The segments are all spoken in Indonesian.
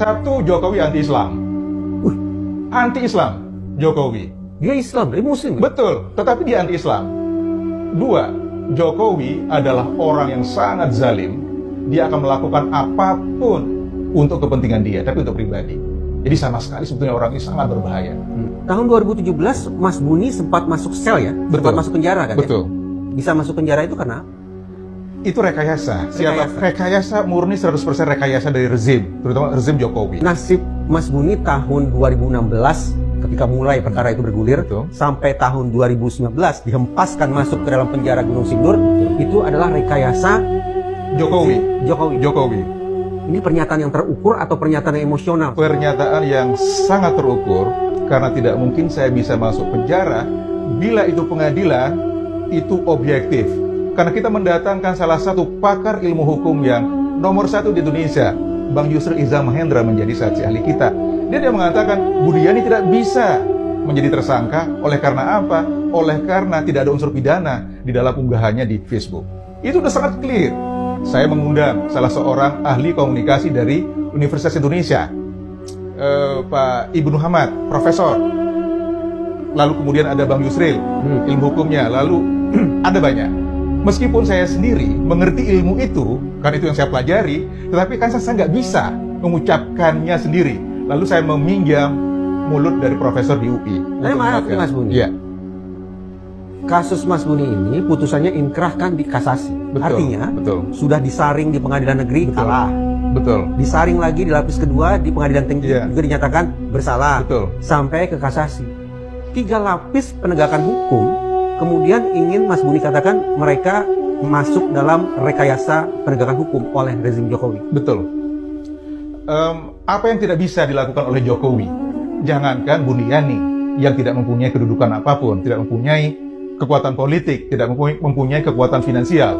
Satu, Jokowi anti-Islam. Anti-Islam, Jokowi. Dia Islam, dia Muslim. Betul, tetapi dia anti-Islam. Dua, Jokowi adalah orang yang sangat zalim. Dia akan melakukan apapun untuk kepentingan dia, tapi untuk pribadi. Jadi sama sekali sebetulnya orang ini sangat berbahaya. Tahun 2017, Mas Buni sempat masuk sel ya? Betul. Sempat masuk penjara kan? Betul. Ya? Bisa masuk penjara itu karena? Itu rekayasa. Rekayasa murni 100% rekayasa dari rezim, terutama rezim Jokowi. Nasib Mas Buni tahun 2016 ketika mulai perkara itu bergulir, Betul. sampai tahun 2019 dihempaskan masuk ke dalam penjara Gunung Sindur, itu adalah rekayasa Jokowi. Jokowi. Ini pernyataan yang terukur atau pernyataan yang emosional? Pernyataan yang sangat terukur, karena tidak mungkin saya bisa masuk penjara bila itu pengadilan itu objektif. Karena kita mendatangkan salah satu pakar ilmu hukum yang nomor 1 di Indonesia, Bang Yusril Iza Mahendra, menjadi saksi ahli kita. Dia mengatakan Budiani tidak bisa menjadi tersangka. Oleh karena apa? Oleh karena tidak ada unsur pidana di dalam unggahannya di Facebook. Itu sudah sangat clear. Saya mengundang salah seorang ahli komunikasi dari Universitas Indonesia, Pak Ibnu Hamad, profesor. Lalu kemudian ada Bang Yusril, ilmu hukumnya. Lalu ada banyak. Meskipun saya sendiri mengerti ilmu itu, karena itu yang saya pelajari, tetapi kan saya nggak bisa mengucapkannya sendiri. Lalu saya meminjam mulut dari profesor di UI. Tapi maaf Mas Buni. Iya. Kasus Mas Buni ini putusannya inkrah kan di kasasi. Betul, Artinya betul. sudah disaring di pengadilan negeri, kalah. Betul. Disaring lagi di lapis kedua di pengadilan tinggi, juga dinyatakan bersalah. Betul. Sampai ke kasasi. 3 lapis penegakan hukum, kemudian ingin Mas Buni katakan mereka masuk dalam rekayasa penegakan hukum oleh rezim Jokowi. Betul. Apa yang tidak bisa dilakukan oleh Jokowi? Jangankan Buniani yang tidak mempunyai kedudukan apapun, tidak mempunyai kekuatan politik, tidak mempunyai kekuatan finansial.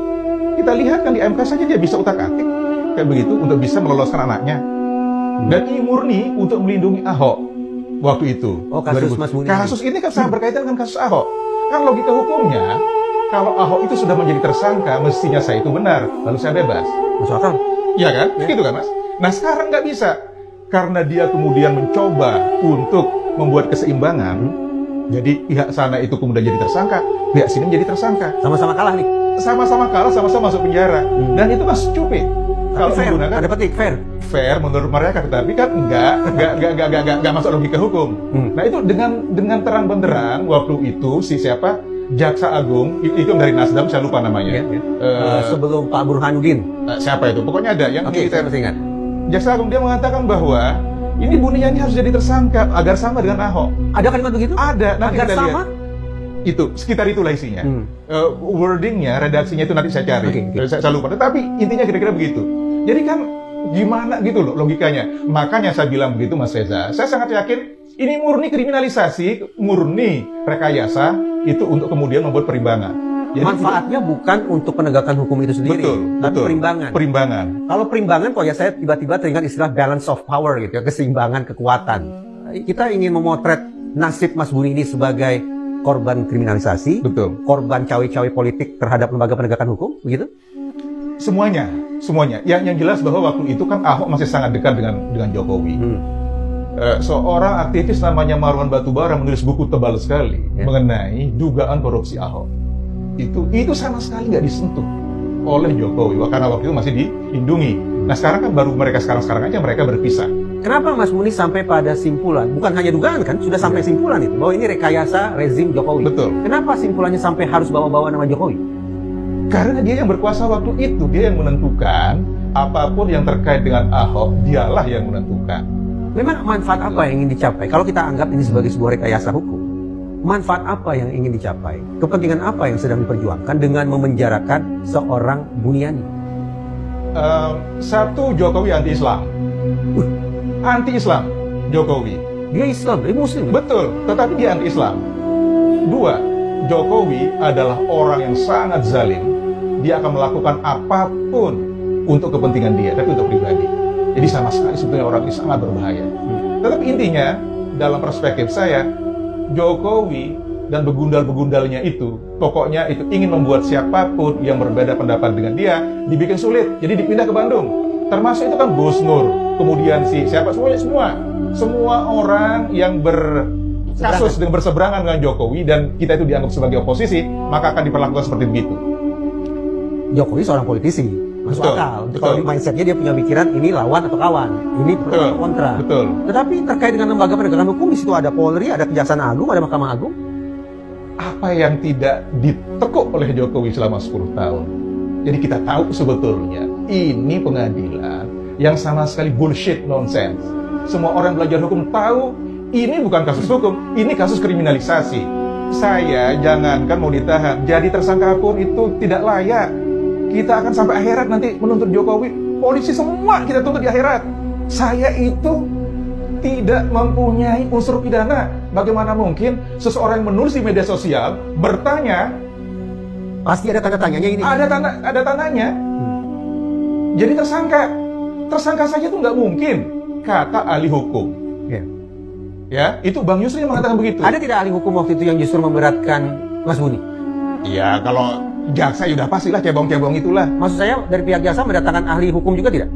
Kita lihat kan di MK saja dia bisa utak-atik kayak begitu untuk bisa meloloskan anaknya. Dan ini murni untuk melindungi Ahok waktu itu. Oh, kasus Mas Buni. Kasus ini kan sangat berkaitan dengan kasus Ahok. Kan logika hukumnya, kalau Ahok itu sudah menjadi tersangka, mestinya saya itu benar, lalu saya bebas. Masuk akal? Iya kan? Ya. Gitu kan, Mas? Nah, sekarang nggak bisa. Karena dia kemudian mencoba untuk membuat keseimbangan, jadi pihak sana itu kemudian jadi tersangka, pihak sini menjadi tersangka. Sama-sama kalah nih. Sama-sama kalah, sama-sama masuk penjara. Dan itu mas stupid. Kalau fair, menggunakan ada petik, fair menurut mereka, tetapi kan enggak masuk logika hukum. Nah itu dengan terang benderang waktu itu si siapa Jaksa Agung itu dari Nasdem, saya lupa namanya. Sebelum Pak Burhanuddin. Siapa itu? Pokoknya ada yang saya masih ingat. Jaksa Agung dia mengatakan bahwa ini Buniani harus jadi tersangka agar sama dengan Ahok. Ada kalimat begitu? Ada. Nanti agar kita sama? lihat. Itu sekitar itulah isinya. Wordingnya, redaksinya itu nanti saya cari. Saya lupa. Tetapi intinya kira-kira begitu. Jadi kan gimana gitu loh logikanya. Makanya saya bilang begitu Mas Reza. Saya sangat yakin ini murni kriminalisasi, murni rekayasa itu untuk kemudian membuat perimbangan. Jadi manfaatnya bukan untuk penegakan hukum itu sendiri, tapi perimbangan. Perimbangan. Kalau perimbangan, kok ya saya tiba-tiba teringat istilah balance of power gitu ya, keseimbangan kekuatan. Kita ingin memotret nasib Mas Buni ini sebagai korban kriminalisasi, korban cawe-cawe politik terhadap lembaga penegakan hukum, begitu? Semuanya. Yang jelas bahwa waktu itu kan Ahok masih sangat dekat dengan Jokowi. Seorang aktivis namanya Marwan Batubara menulis buku tebal sekali mengenai dugaan korupsi Ahok. Itu sama sekali nggak disentuh oleh Jokowi karena waktu itu masih dilindungi. Nah sekarang kan baru mereka sekarang aja mereka berpisah. Kenapa Mas Buni sampai pada simpulan, bukan hanya dugaan kan, sudah sampai simpulan itu bahwa ini rekayasa rezim Jokowi. Betul. Kenapa simpulannya sampai harus bawa-bawa nama Jokowi? Karena dia yang berkuasa waktu itu, dia yang menentukan apapun yang terkait dengan Ahok, dialah yang menentukan. Memang manfaat apa yang ingin dicapai? Kalau kita anggap ini sebagai sebuah rekayasa hukum, manfaat apa yang ingin dicapai? Kepentingan apa yang sedang diperjuangkan dengan memenjarakan seorang Buniani? Satu, Jokowi anti-Islam. Anti-Islam, Jokowi. Dia Islam, dia Muslim. Betul, tetapi dia anti-Islam. Dua, Jokowi adalah orang yang sangat zalim. Dia akan melakukan apapun untuk kepentingan dia, tapi untuk pribadi. Jadi sama sekali sebetulnya orang ini sangat berbahaya. Tetapi intinya, dalam perspektif saya, Jokowi dan begundal-begundalnya itu, pokoknya itu ingin membuat siapapun yang berbeda pendapat dengan dia dibikin sulit. Jadi dipindah ke Bandung. Termasuk itu kan Gus Nur, kemudian siapa semua orang yang berkasus dengan berseberangan dengan Jokowi dan kita itu dianggap sebagai oposisi, maka akan diperlakukan seperti begitu. Jokowi seorang politisi, masuk akal. Kalau di mindsetnya dia punya pikiran ini lawan atau kawan, ini pro atau kontra. Betul. Tetapi terkait dengan lembaga penegakan hukum, di situ ada Polri, ada Kejaksaan Agung, ada Mahkamah Agung. Apa yang tidak ditekuk oleh Jokowi selama 10 tahun? Jadi kita tahu sebetulnya ini pengadilan yang sama sekali bullshit, nonsense. Semua orang belajar hukum tahu ini bukan kasus hukum, ini kasus kriminalisasi. Saya jangankan mau ditahan, jadi tersangka pun itu tidak layak. Kita akan sampai akhirat nanti menuntut Jokowi. Polisi semua kita tuntut di akhirat. Saya itu tidak mempunyai unsur pidana. Bagaimana mungkin seseorang yang menulis di media sosial bertanya? Pasti ada tanda tanyanya ini. Ada tandanya. Jadi tersangka saja itu nggak mungkin, kata ahli hukum. Ya, itu Bang Yusri yang mengatakan begitu. Ada tidak ahli hukum waktu itu yang justru memberatkan Mas Buni? Ya, kalau jaksa sudah pastilah cebong-cebong itulah. Maksud saya dari pihak jaksa mendatangkan ahli hukum juga tidak?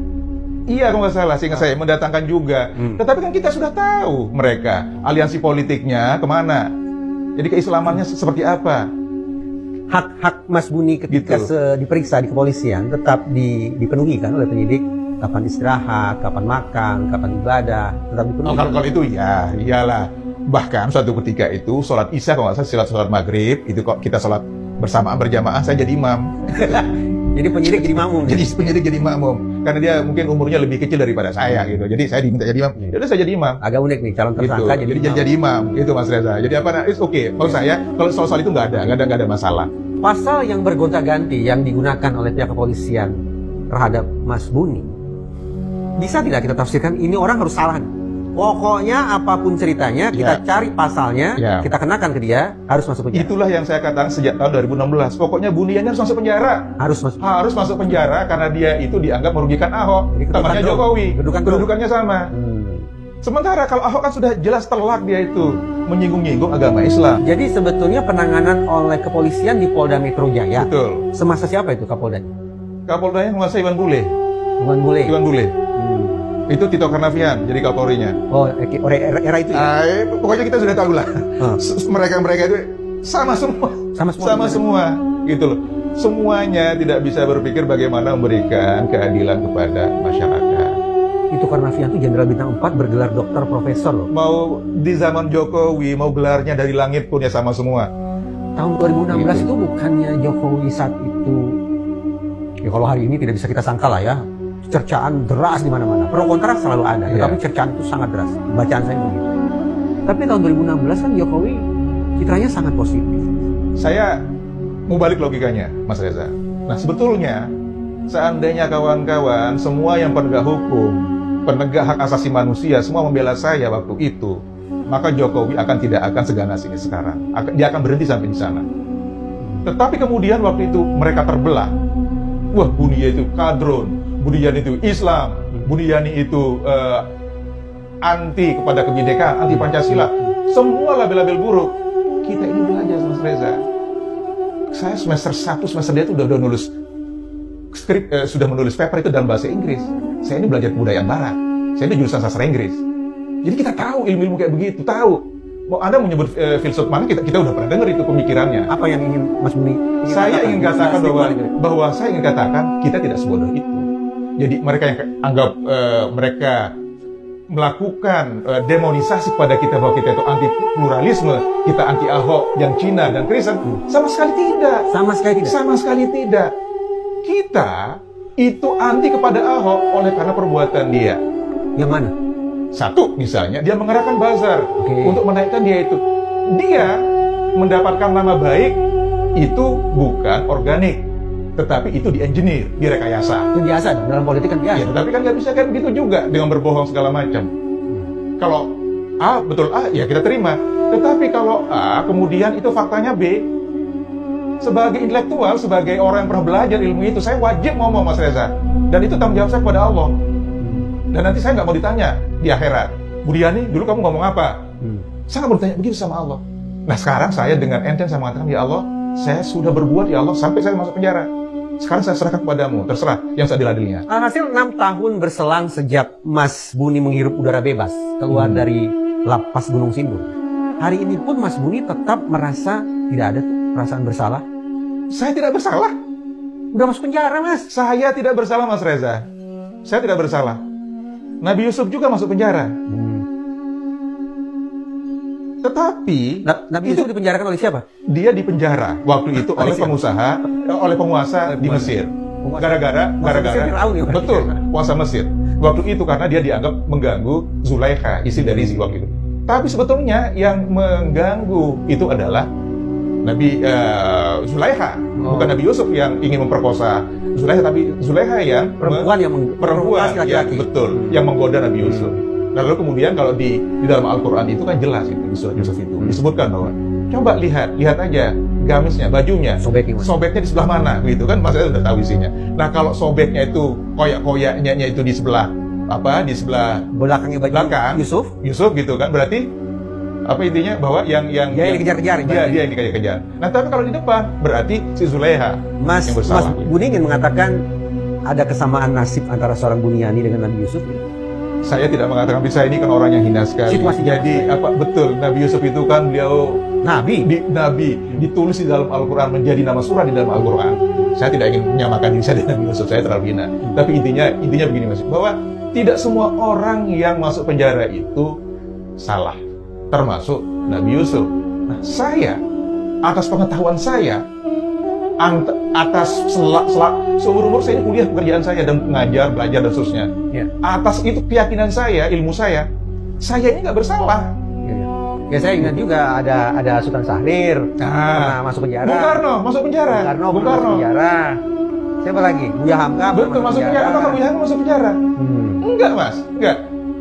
Iya, kalau nggak salah, seingat saya mendatangkan juga. Tetapi kan kita sudah tahu mereka aliansi politiknya kemana. Jadi keislamannya seperti apa? Hak-hak Mas Buni ketika diperiksa di kepolisian tetap dipenuhi kan oleh penyidik. Kapan istirahat, kapan makan, kapan ibadah, tetap dipenuhi. Kalau itu ya, iyalah. Bahkan suatu ketika itu sholat isya, kalau nggak salah sholat maghrib, itu kok kita sholat bersamaan berjamaah, saya jadi imam. Jadi penyidik jadi makmum. Jadi penyidik jadi makmum, karena dia mungkin umurnya lebih kecil daripada saya gitu. Jadi saya diminta jadi imam. Jadi saya jadi imam. Agak unik nih calon tersangka gitu. Jadi imam. Itu Mas Reza. Jadi apa? It's okay. Kalau saya kalau soal itu nggak ada masalah. Pasal yang bergonta-ganti yang digunakan oleh pihak kepolisian terhadap Mas Buni, bisa tidak kita tafsirkan ini orang harus salah? Pokoknya apapun ceritanya, kita cari pasalnya, kita kenakan ke dia, harus masuk penjara. Itulah yang saya katakan sejak tahun 2016. Pokoknya Buniani harus masuk penjara. Harus masuk penjara karena dia itu dianggap merugikan Ahok. Temannya Jokowi. Kedudukannya sama. Sementara kalau Ahok kan sudah jelas telak dia itu menyinggung-nyinggung agama Islam. Jadi sebetulnya penanganan oleh kepolisian di Polda Metro Jaya. Betul. Semasa siapa itu Kapoldanya? Kapoldanya menguasai Iwan Bule. Iwan Bule. Itu Tito Karnavian jadi Kapolrinya. Oh, era itu ya? Pokoknya kita sudah tahu lah. Mereka itu sama semua gitu loh. Semuanya tidak bisa berpikir bagaimana memberikan keadilan kepada masyarakat. Itu Karnavian itu Jenderal Bintang 4 bergelar dokter profesor loh. Mau di zaman Jokowi, mau gelarnya dari langit pun ya sama semua. Tahun 2016 itu bukannya Jokowi saat itu, ya kalau hari ini tidak bisa kita sangka lah ya, cercaan deras di mana-mana. Pro kontra selalu ada, tapi cercaan itu sangat deras. Bacaan saya begitu. Tapi tahun 2016 kan Jokowi citranya sangat positif. Saya mau balik logikanya, Mas Reza. Nah, sebetulnya seandainya kawan-kawan semua yang penegak hukum, penegak hak asasi manusia semua membela saya waktu itu, maka Jokowi tidak akan seganas ini sekarang. Dia akan berhenti sampai di sana. Tetapi kemudian waktu itu mereka terbelah. Wah, Buniani itu kadrun, Buniani itu Islam, Buniani itu anti kepada kebinekaan, anti Pancasila. Semua label-label buruk. Kita ini belajar sama Mas Reza. Saya semester 1, semester 2 itu udah nulis skrip, sudah menulis paper itu dalam bahasa Inggris. Saya ini belajar kebudayaan Barat. Saya ini jurusan sastra Inggris. Jadi kita tahu ilmu-ilmu kayak begitu, tahu. Mau Anda menyebut filsuf mana, kita udah pernah dengar itu pemikirannya. Apa yang ingin Mas Buni? Saya ingin katakan bahwa saya ingin katakan kita tidak sebodoh itu. Jadi mereka yang anggap mereka melakukan demonisasi kepada kita bahwa kita itu anti pluralisme, kita anti Ahok yang Cina dan Kristen, sama sekali tidak. Sama sekali tidak. Kita itu anti kepada Ahok oleh karena perbuatan dia. Yang mana? Satu, misalnya dia mengerahkan bazar untuk menaikkan dia itu. Dia mendapatkan nama baik itu bukan organik, tetapi itu di-engineer, direkayasa. Itu biasa dalam politik kan biasa. Ya, tetapi kan nggak bisa kayak begitu juga dengan berbohong segala macam. Kalau A betul A, ya kita terima. Tetapi kalau A kemudian itu faktanya B, sebagai intelektual, sebagai orang yang pernah belajar ilmu itu, saya wajib ngomong, Mas Reza. Dan itu tanggung jawab saya kepada Allah. Dan nanti saya nggak mau ditanya di akhirat, Buniani, dulu kamu ngomong apa? Saya nggak mau ditanya begitu sama Allah. Nah sekarang saya dengan enteng saya mengatakan, ya Allah, saya sudah berbuat, ya Allah, sampai saya masuk penjara. Sekarang saya serahkan kepadamu, terserah yang seadil-adilnya. Hasil 6 tahun berselang sejak Mas Buni menghirup udara bebas keluar dari lapas Gunung Sindur. Hari ini pun Mas Buni tetap merasa tidak ada tuh perasaan bersalah. Saya tidak bersalah. Udah masuk penjara, Mas. Saya tidak bersalah, Mas Reza. Saya tidak bersalah. Nabi Yusuf juga masuk penjara. Tetapi Nabi Yusuf dipenjarakan oleh siapa? Dia dipenjara waktu itu oleh penguasa di Mesir. Gara-gara betul, penguasa Mesir. Waktu itu karena dia dianggap mengganggu Zulaikha, istri dari waktu itu. Tapi sebetulnya yang mengganggu itu adalah Nabi Zulaikha, bukan Nabi Yusuf yang ingin memperkosa Zulaikha, tapi Zulaikha yang perempuan yang betul yang menggoda Nabi Yusuf. Lalu kemudian kalau di dalam Al-Quran itu kan jelas itu di surat Yusuf itu disebutkan bahwa coba lihat aja gamisnya, bajunya, sobeknya di sebelah mana, gitu kan, maksudnya udah tahu isinya. Nah kalau sobeknya itu koyak-koyaknya itu di sebelah di sebelah belakangnya belakang Yusuf gitu kan, berarti apa intinya bahwa yang dikejar-kejar, dia yang dikejar-kejar. Nah tapi kalau di depan berarti si Zulaikha yang bersalah. Mas Buni ingin mengatakan ada kesamaan nasib antara seorang Buniani dengan Nabi Yusuf? Saya tidak mengatakan, bisa ini kan orang yang hina sekali. Jadi betul, Nabi Yusuf itu kan beliau nabi ditulis di dalam Al-Quran, menjadi nama surah di dalam Al-Quran. Saya tidak ingin menyamakan diri saya dengan Nabi Yusuf, saya terlalu hina. Tapi intinya begini Mas, bahwa tidak semua orang yang masuk penjara itu salah, termasuk Nabi Yusuf. Nah, saya atas pengetahuan saya, atas seumur saya ini kuliah pekerjaan saya dan mengajar, belajar dan seterusnya. Atas itu keyakinan saya, ilmu saya ini nggak bersalah. Ya saya ingat juga ada Sultan Syahrir pernah masuk penjara. Bung Karno masuk penjara. Masuk penjara. Siapa lagi? Buya Hamka betul masuk penjara. Apakah Buya Hamka masuk penjara? Enggak Mas, enggak.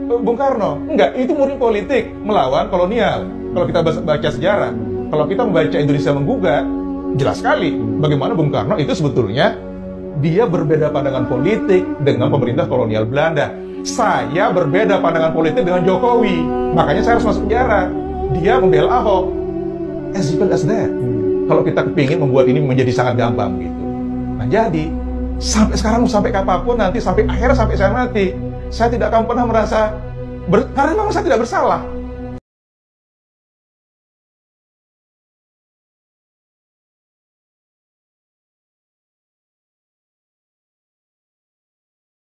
Bung Karno enggak. Itu murni politik melawan kolonial. Kalau kita baca sejarah, kalau kita membaca Indonesia Menggugat, jelas sekali bagaimana Bung Karno itu sebetulnya dia berbeda pandangan politik dengan pemerintah kolonial Belanda. Saya berbeda pandangan politik dengan Jokowi, makanya saya harus masuk penjara. Dia membela Ahok. As simple as that. Kalau kita kepingin membuat ini menjadi sangat gampang gitu. Nah jadi sampai sekarang, sampai kapanpun nanti, sampai akhirnya sampai saya mati, saya tidak akan pernah merasa karena memang saya tidak bersalah.